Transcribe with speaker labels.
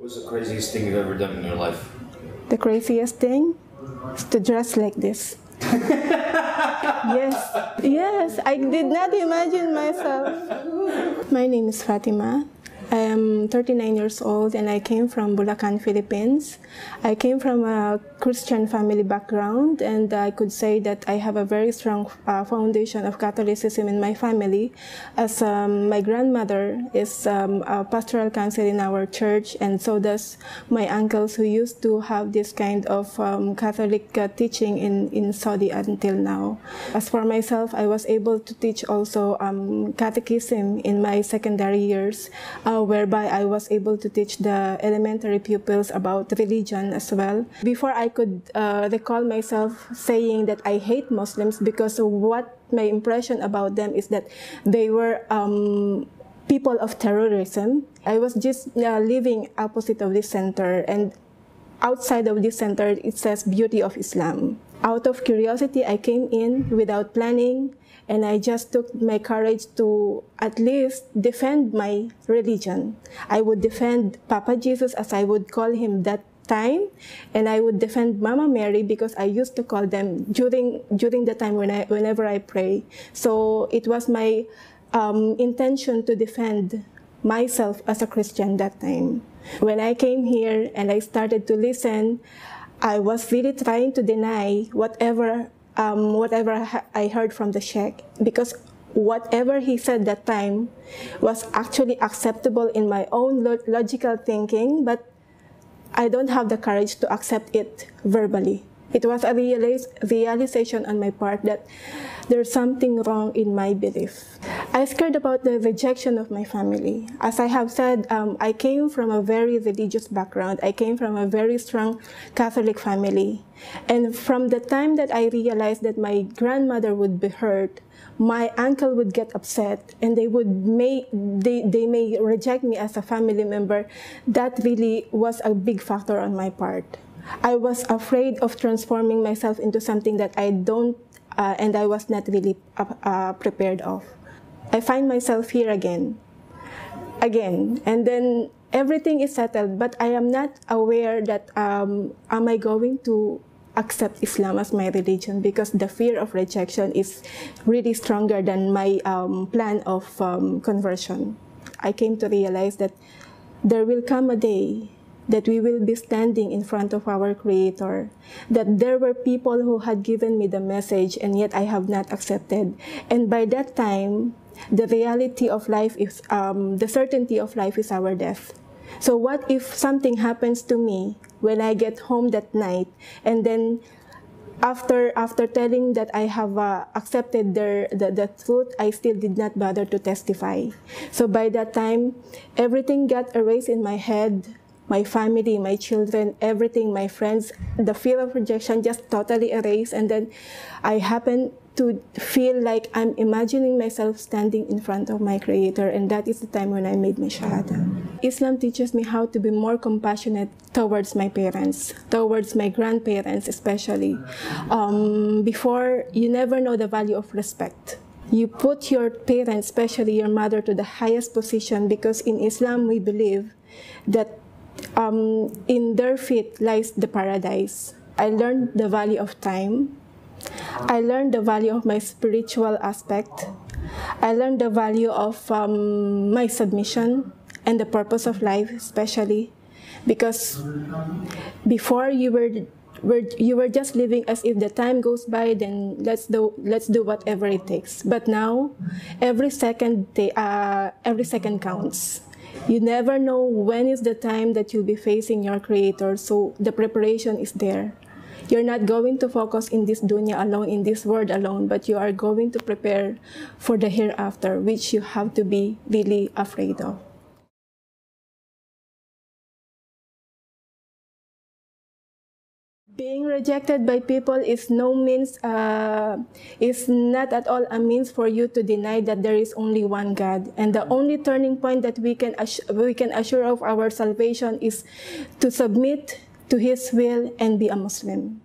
Speaker 1: What's the craziest thing you've ever done in your life?
Speaker 2: The craziest thing is to dress like this. Yes, yes, I did not imagine myself. My name is Fatima. I am 39 years old and I came from Bulacan, Philippines. I came from a Christian family background, and I could say that I have a very strong foundation of Catholicism in my family, as my grandmother is a pastoral counsel in our church, and so does my uncles who used to have this kind of Catholic teaching in Saudi until now. As for myself, I was able to teach also catechism in my secondary years, whereby I was able to teach the elementary pupils about religion as well. Before, I could recall myself saying that I hate Muslims because what my impression about them is that they were people of terrorism. I was just living opposite of this center, and outside of this center it says Beauty of Islam. Out of curiosity, I came in without planning, and I just took my courage to at least defend my religion. I would defend Papa Jesus, as I would call him that time, and I would defend Mama Mary because I used to call them during the time whenever I pray. So it was my intention to defend myself as a Christian that time. When I came here and I started to listen, I was really trying to deny whatever I heard from the Sheikh, because whatever he said that time was actually acceptable in my own logical thinking, but I don't have the courage to accept it verbally. It was a realization on my part that there's something wrong in my belief. I scared about the rejection of my family. As I have said, I came from a very religious background. I came from a very strong Catholic family. And from the time that I realized that my grandmother would be hurt, my uncle would get upset, and they may reject me as a family member, that really was a big factor on my part. I was afraid of transforming myself into something that I don't, and I was not really prepared of. I find myself here again, and then everything is settled, but I am not aware that am I going to accept Islam as my religion, because the fear of rejection is really stronger than my plan of conversion. I came to realize that there will come a day that we will be standing in front of our Creator, that there were people who had given me the message and yet I have not accepted. And by that time, the reality of life is, the certainty of life is our death. So what if something happens to me when I get home that night, and then after telling that I have accepted the truth, I still did not bother to testify. So by that time, everything got erased in my head. My family, my children, everything, my friends, the fear of rejection just totally erased. And then I happened to feel like I'm imagining myself standing in front of my Creator, and that is the time when I made my Shahada. Islam teaches me how to be more compassionate towards my parents, towards my grandparents especially. Before, you never know the value of respect. You put your parents, especially your mother, to the highest position, because in Islam we believe that in their feet lies the paradise. I learned the value of time. I learned the value of my spiritual aspect. I learned the value of my submission and the purpose of life, especially because before you were just living as if the time goes by, then let's do whatever it takes. But now, every second counts. You never know when is the time that you'll be facing your Creator, so the preparation is there. You're not going to focus in this dunya alone, in this world alone, but you are going to prepare for the hereafter, which you have to be really afraid of. Being rejected by people is not at all a means for you to deny that there is only one God. And the only turning point that we can assure of our salvation is to submit to His will and be a Muslim.